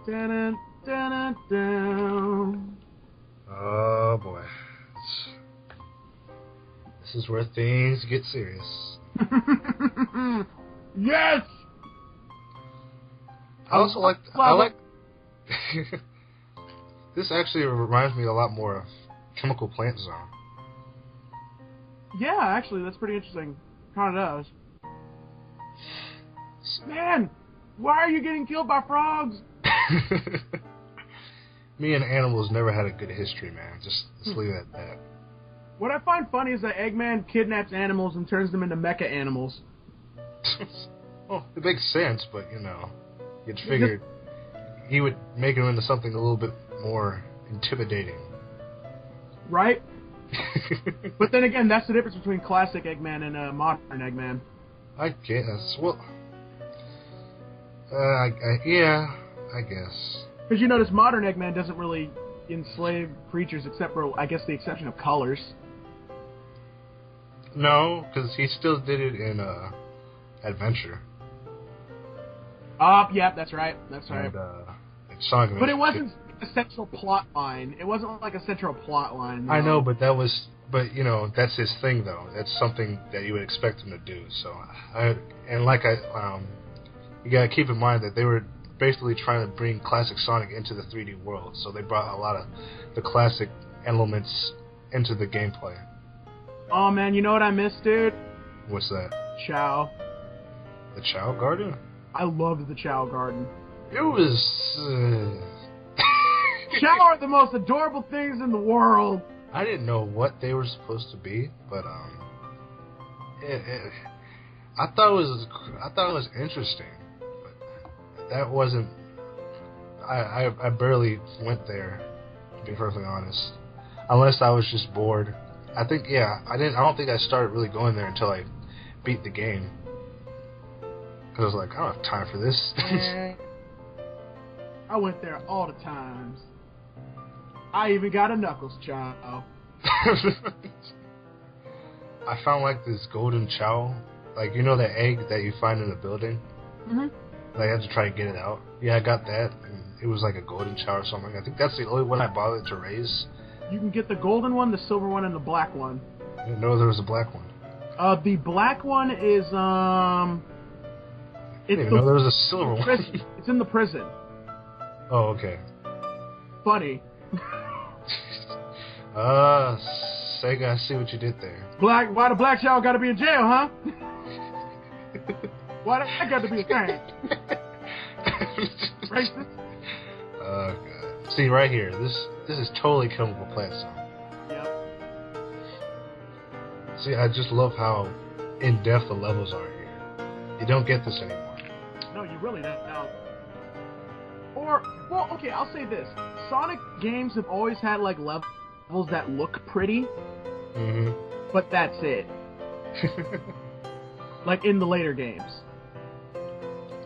Dun, dun, dun. Oh boy. This is where things get serious. Yes! I like this actually reminds me a lot more of Chemical Plant Zone. Yeah, actually, that's pretty interesting. Kinda does. Man, why are you getting killed by frogs? Me and animals never had a good history, man. Just let's leave it at that. What I find funny is that Eggman kidnaps animals and turns them into mecha animals. Well, it makes sense, but you'd figure he would make him into something a little bit more intimidating. Right? But then again, that's the difference between classic Eggman and modern Eggman. I guess. Well, I guess. Because you notice modern Eggman doesn't really enslave creatures except for, I guess, the exception of colors. No, because he still did it in Adventure. Yeah, that's right. That's right. And Sonic but it wasn't a central plot line. It wasn't like a central plot line. No. I know, but that's his thing, though. That's something that you would expect him to do. So, you gotta keep in mind that they were basically trying to bring classic Sonic into the 3D world. So they brought a lot of the classic elements into the gameplay. Oh man, you know what I missed, dude? What's that? Chao. The Chao Garden? I loved the Chao Garden. It was... Chao are the most adorable things in the world. I didn't know what they were supposed to be, but I thought it was interesting, but that wasn't. I barely went there, to be perfectly honest, unless I was just bored. I don't think I started really going there until I beat the game. Because I was like, I don't have time for this. I went there all the times. I even got a Knuckles Chao. I found like this golden Chao. Like, that egg that you find in a building? Mm-hmm. I had to try to get it out. Yeah, I got that. And it was like a golden Chao or something. I think that's the only one I bothered to raise. You can get the golden one, the silver one, and the black one. I didn't know there was a black one. The black one is, I didn't even know there was a silver one. It's in the prison. Oh, okay. Funny. Sega, I see what you did there. Why the black Chao gotta be in jail, huh? Why I got to be a thing? Racist? Oh, God. See, right here, this is totally Chemical Plant Zone. Yep. See, I just love how in-depth the levels are here. You don't get this anymore. No, you really don't. Well, okay, I'll say this. Sonic games have always had, like, levels that look pretty. Mm-hmm. But that's it. Like, in the later games.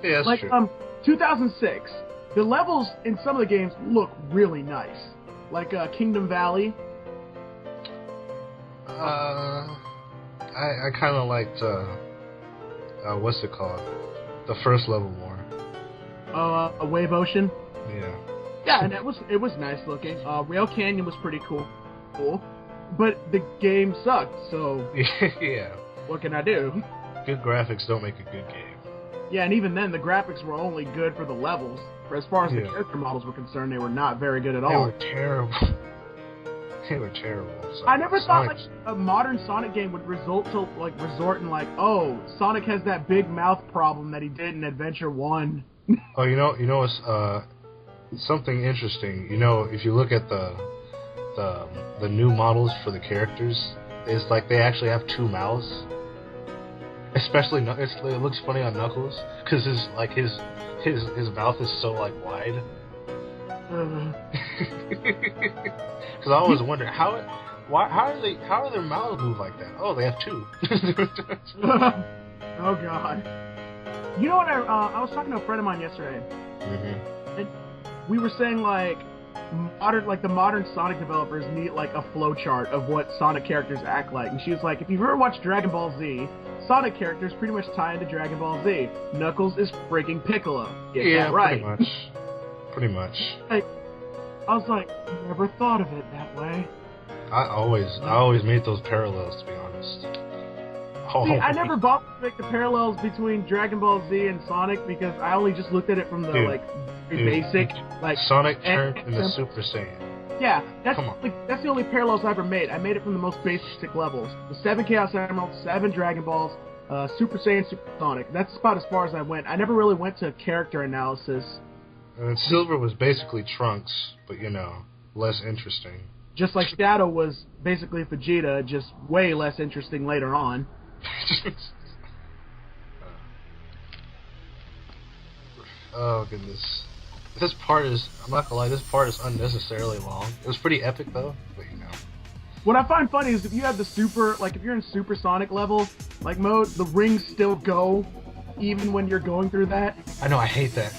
Yeah, that's true. 2006, the levels in some of the games look really nice. Like, Kingdom Valley. I kind of liked, what's it called? The first level more. A Wave Ocean? Yeah. Yeah, and it was nice looking. Rail Canyon was pretty cool. But the game sucked, so... Yeah. What can I do? Good graphics don't make a good game. Yeah, and even then, the graphics were only good for the levels. For as far as the character models were concerned, they were not very good at all. They were terrible. They were terrible. So I never thought like a modern Sonic game would resort in like, oh, Sonic has that big mouth problem that he did in Adventure 1. Oh, you know what's something interesting. If you look at the new models for the characters, it's like they actually have two mouths. Especially, it looks funny on Knuckles because his mouth is so like wide. Because I always wonder how do their mouths move like that? Oh, they have two. Oh God. You know what? I was talking to a friend of mine yesterday, and we were saying like the modern Sonic developers need like a flowchart of what Sonic characters act like, and she was like, if you've ever watched Dragon Ball Z, Sonic characters pretty much tie into Dragon Ball Z. Knuckles is freaking Piccolo. Get that right. Pretty much. Pretty much. Like, I was like, never thought of it that way. I always made those parallels, to be honest. See, I never bothered to make the parallels between Dragon Ball Z and Sonic because I only just looked at it from the very basic Sonic turned into Super Saiyan. Yeah, that's the only parallels I ever made. I made it from the most basic levels: the 7 Chaos Emeralds, 7 Dragon Balls, Super Saiyan, Super Sonic. That's about as far as I went. I never really went to character analysis. And Silver was basically Trunks, but less interesting. Just like Shadow was basically Vegeta, just way less interesting later on. Oh goodness. This part is, I'm not gonna lie, this part is unnecessarily long. It was pretty epic though, but What I find funny is if you have the super, if you're in Super Sonic level, mode, the rings still go, even when you're going through that. I know, I hate that.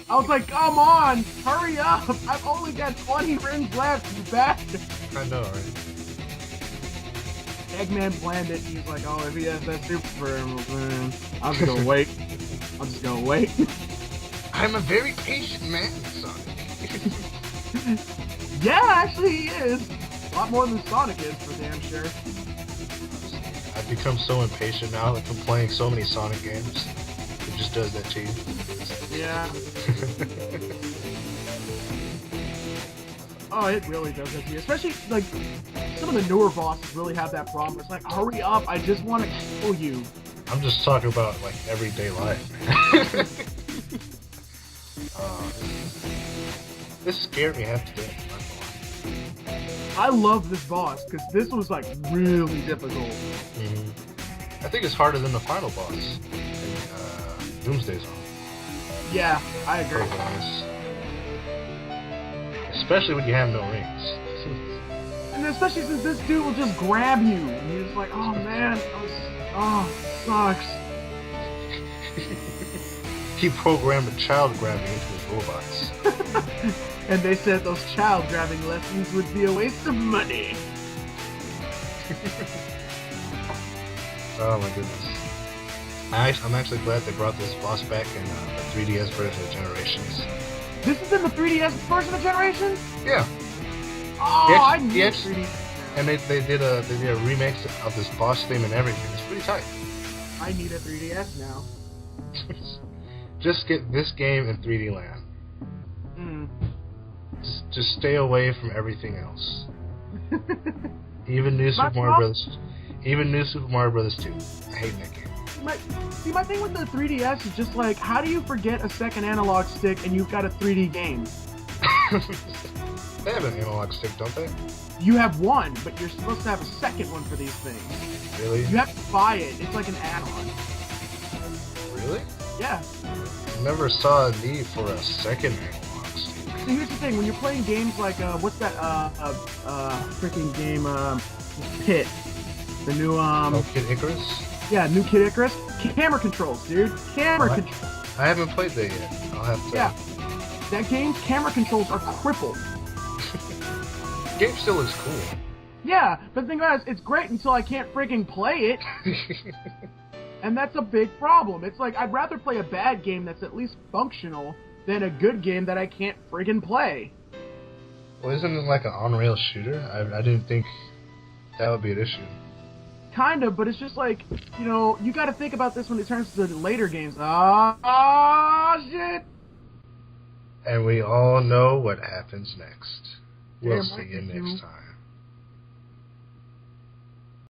I was like, come on, hurry up! I've only got 20 rings left, you bastard! I know, right? Eggman planned it, he's like, oh, if he has that super emerald, man, I'm just gonna wait. I'm just gonna wait. I'm a very patient man, Sonic. Yeah, actually he is. A lot more than Sonic is, for damn sure. I've become so impatient now that I'm playing so many Sonic games. It just does that to you. Yeah. Oh, it really does that to you. Especially, some of the newer bosses really have that problem. It's like, hurry up, I just want to kill you. I'm just talking about, everyday life. This scared me half to death. I love this boss, because this was, really difficult. Mm-hmm. I think it's harder than the final boss in Doomsday Zone. Yeah, I agree. Especially when you have no rings. And especially since this dude will just grab you, and you're just like, oh man, sucks. He programmed a child grabbing into his robots. And they said those child grabbing lessons would be a waste of money. Oh my goodness. I'm actually glad they brought this boss back in the 3DS version of Generations. This is in the 3DS version of Generations? Yeah. Oh, I need 3DS. And they did a remix of this boss theme and everything. It's pretty tight. I need a 3DS now. Just get this game in 3D land. Mm. Just stay away from everything else. Even New Super Mario Bros. 2. I hate that game. My thing with the 3DS is just how do you forget a second analog stick and you've got a 3D game? They have an analog stick, don't they? You have one, but you're supposed to have a second one for these things. Really? You have to buy it. It's like an add-on. Really? Yeah. I never saw a need for a second analog stick. So here's the thing, when you're playing games what's that, freaking game, Pit? The new, Kid Icarus? Yeah, new Kid Icarus. Camera controls, dude. Camera controls. I haven't played that yet. I'll have to. Yeah. That game's camera controls are crippled. The game still looks cool. Yeah, but the thing is, it's great until I can't freaking play it. And that's a big problem. It's I'd rather play a bad game that's at least functional than a good game that I can't friggin' play. Well, isn't it like an on-rail shooter? I didn't think that would be an issue. Kind of, but it's just you gotta think about this when it turns to later games. Shit! And we all know what happens next. We'll see you next time.